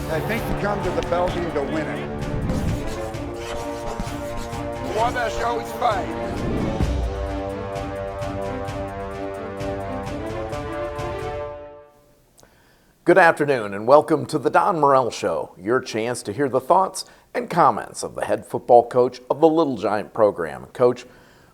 I think you come to the Bell game to win it. Wabash always fight. Good afternoon and welcome to the Don Morel Show, your chance to hear the thoughts and comments of the head football coach of the Little Giant program. Coach,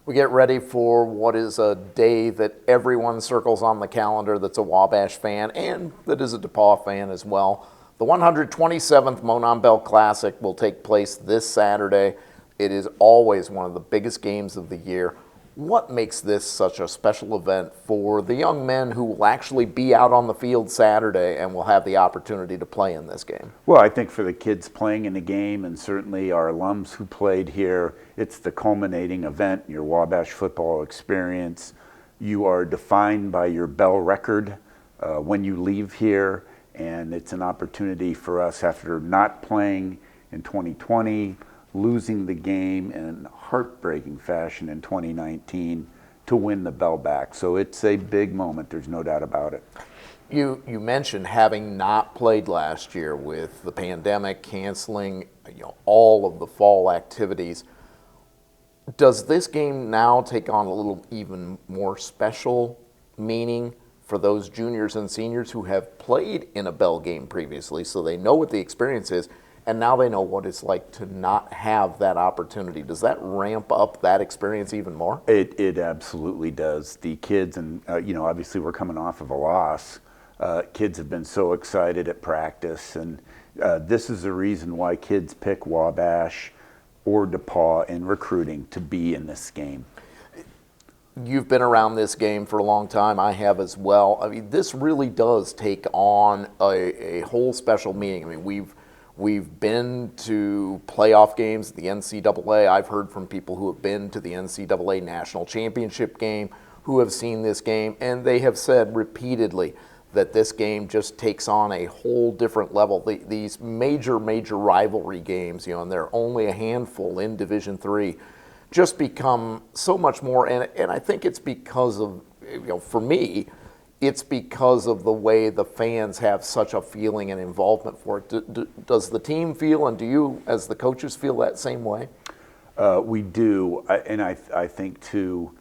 we get ready for what is a day that everyone circles on the calendar that's a Wabash fan and that is a DePauw fan as well. The 127th Monon Bell Classic will take place this Saturday. It is always one of the biggest games of the year. What makes this such a special event for the young men who will actually be out on the field Saturday and will have the opportunity to play in this game? Well, I think for the kids playing in the game and certainly our alums who played here, it's the culminating event, your Wabash football experience. You are defined by your Bell record when you leave here, and it's an opportunity for us after not playing in 2020, losing the game in heartbreaking fashion in 2019 to win the Bell back. So it's a big moment, there's no doubt about it. You mentioned having not played last year with the pandemic canceling all of the fall activities. Does this game now take on a little even more special meaning for those juniors and seniors who have played in a Bell game previously, so they know what the experience is, and now they know what it's like to not have that opportunity? Does that ramp up that experience even more? It absolutely does. The kids, and obviously we're coming off of a loss. Kids have been so excited at practice, and this is the reason why kids pick Wabash or DePauw in recruiting to be in this game. You've been around this game for a long time. I have as well. I mean, this really does take on a whole special meaning. I mean, We've been to playoff games at the NCAA. I've heard from people who have been to the NCAA National Championship game who have seen this game, and they have said repeatedly that this game just takes on a whole different level. These major rivalry games, and there are only a handful in Division III, just become so much more, and I think it's because of, for me, it's because of the way the fans have such a feeling and involvement for it. Does the team feel, and do you as the coaches feel that same way? We do, and I think too,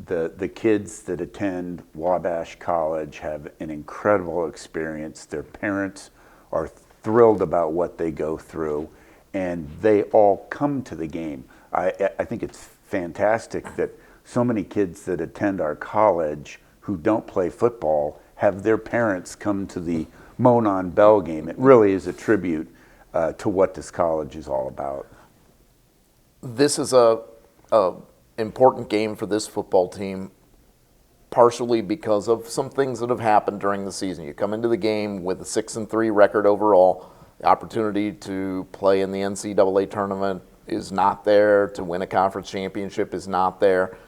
the kids that attend Wabash College have an incredible experience. Their parents are thrilled about what they go through, and they all come to the game. I think it's fantastic that so many kids that attend our college who don't play football have their parents come to the Monon Bell game. It really is a tribute to what this college is all about. This is a important game for this football team, partially because of some things that have happened during the season. You come into the game with a 6-3 record overall. The opportunity to play in the NCAA tournament is not there. To win a conference championship is not there.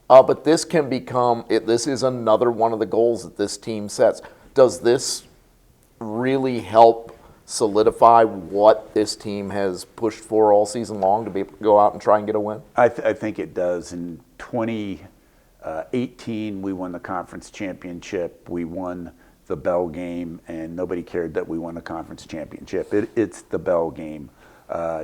But this can become, this is another one of the goals that this team sets. Does this really help solidify what this team has pushed for all season long to be able to go out and try and get a win? I think it does. In 2018, we won the conference championship. We won the Bell game, and nobody cared that we won the conference championship. It's the Bell game.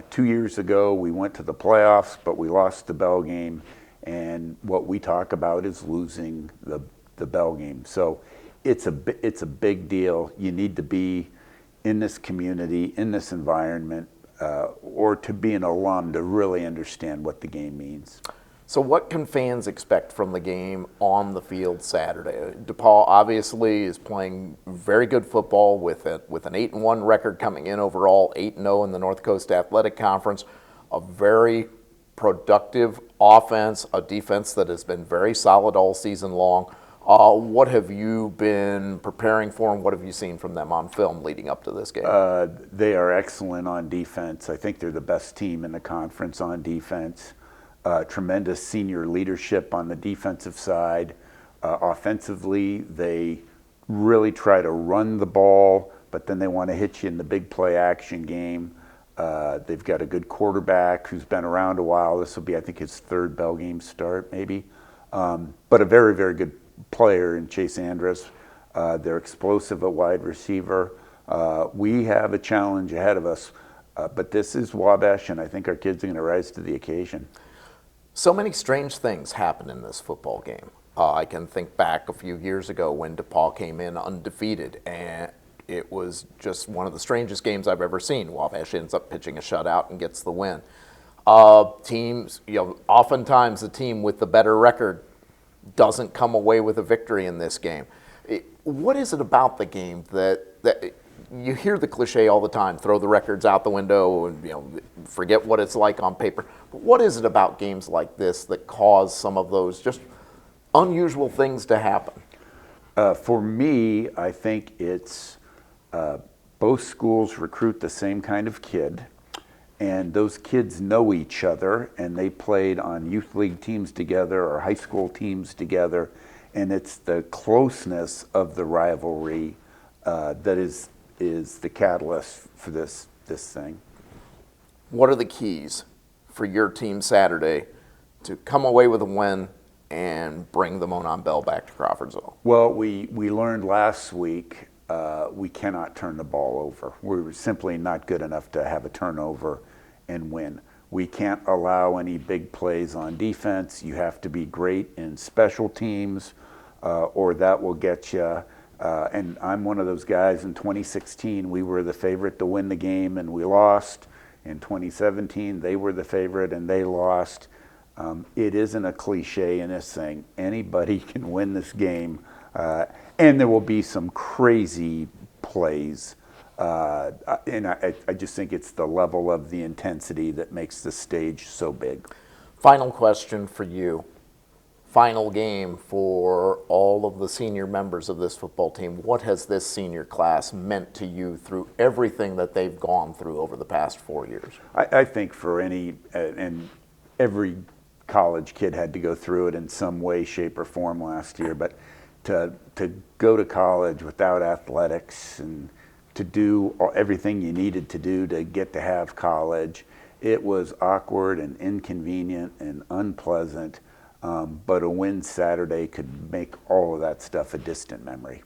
2 years ago, we went to the playoffs, but we lost the Bell game. And what we talk about is losing the Bell game. So it's a big deal. You need to be in this community, in this environment, or to be an alum to really understand what the game means. So what can fans expect from the game on the field Saturday? DePauw obviously is playing very good football with an 8-1 record coming in overall, 8-0 in the North Coast Athletic Conference, a very productive offense, a defense that has been very solid all season long. What have you been preparing for, and what have you seen from them on film leading up to this game? They are excellent on defense. I think they're the best team in the conference on defense. Tremendous senior leadership on the defensive side. Offensively, they really try to run the ball, but then they want to hit you in the big play action game. They've got a good quarterback who's been around a while. This will be, I think, his third Bell game start, maybe. But a very, very good player in Chase Andrus. They're explosive at wide receiver. We have a challenge ahead of us, but this is Wabash, and I think our kids are going to rise to the occasion. So many strange things happen in this football game. I can think back a few years ago when DePauw came in undefeated, and it was just one of the strangest games I've ever seen. Wabash ends up pitching a shutout and gets the win. Teams, oftentimes the team with the better record doesn't come away with a victory in this game. What is it about the game that you hear the cliche all the time, throw the records out the window and forget what it's like on paper. But what is it about games like this that cause some of those just unusual things to happen? For me, I think it's both schools recruit the same kind of kid, and those kids know each other, and they played on youth league teams together or high school teams together, and it's the closeness of the rivalry that is the catalyst for this thing. What are the keys for your team Saturday to come away with a win and bring the Monon Bell back to Crawfordsville? Well, we learned last week we cannot turn the ball over. We were simply not good enough to have a turnover and win. We can't allow any big plays on defense. You have to be great in special teams, or that will get you. And I'm one of those guys. In 2016, we were the favorite to win the game, and we lost. In 2017, they were the favorite, and they lost. It isn't a cliche in this thing. Anybody can win this game, and there will be some crazy plays. And I just think it's the level of the intensity that makes the stage so big. Final question for you. Final game for all of the senior members of this football team. What has this senior class meant to you through everything that they've gone through over the past 4 years? I think for any, and every college kid had to go through it in some way, shape, or form last year, but to go to college without athletics and to do everything you needed to do to get to have college, it was awkward and inconvenient and unpleasant. But a win Saturday could make all of that stuff a distant memory.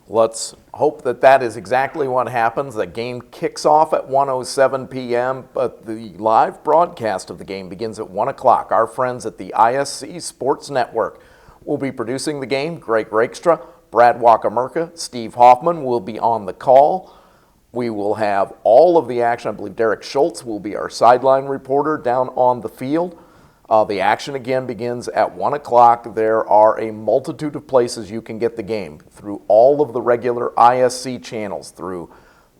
Let's hope that that is exactly what happens. The game kicks off at 1:07 p.m., but the live broadcast of the game begins at 1 o'clock. Our friends at the ISC Sports Network will be producing the game. Greg Rakestraw, Brad Wakamerka, Steve Hoffman will be on the call. We will have all of the action. I believe Derek Schultz will be our sideline reporter down on the field. The action again begins at 1 o'clock. There are a multitude of places you can get the game through all of the regular ISC channels, through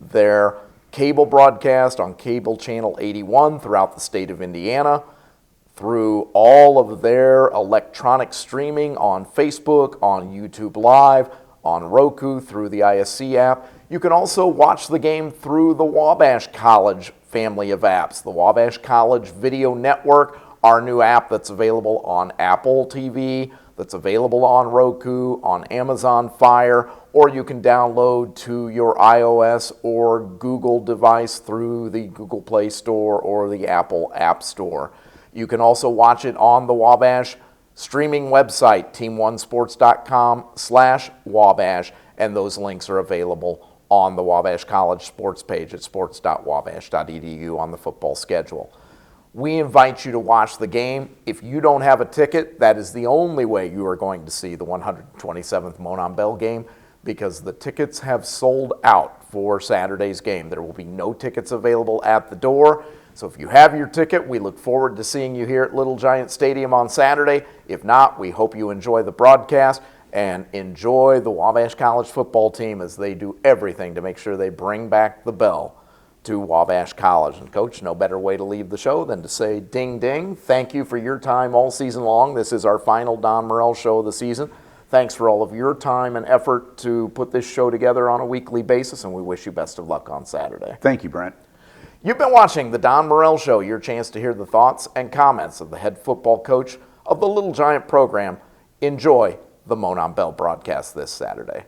their cable broadcast on cable channel 81 throughout the state of Indiana, through all of their electronic streaming on Facebook, on YouTube Live, on Roku, through the ISC app. You can also watch the game through the Wabash College family of apps, the Wabash College Video Network, our new app that's available on Apple TV, that's available on Roku, on Amazon Fire, or you can download to your iOS or Google device through the Google Play Store or the Apple App Store. You can also watch it on the Wabash streaming website, team1sports.com/Wabash, and those links are available on the Wabash College sports page at sports.wabash.edu on the football schedule. We invite you to watch the game. If you don't have a ticket, that is the only way you are going to see the 127th Monon Bell game, because the tickets have sold out for Saturday's game. There will be no tickets available at the door. So if you have your ticket, we look forward to seeing you here at Little Giant Stadium on Saturday. If not, we hope you enjoy the broadcast and enjoy the Wabash College football team as they do everything to make sure they bring back the bell to Wabash College. And Coach, no better way to leave the show than to say ding ding. Thank you for your time all season long. This is our final Don Morel show of the season. Thanks for all of your time and effort to put this show together on a weekly basis, and we wish you best of luck on Saturday. Thank you, Brent. You've been watching the Don Morel Show, your chance to hear the thoughts and comments of the head football coach of the Little Giant program. Enjoy the Monon Bell broadcast this Saturday.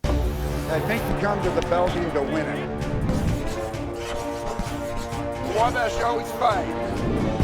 I think you come to the Bell game to win it. Wabash always fight.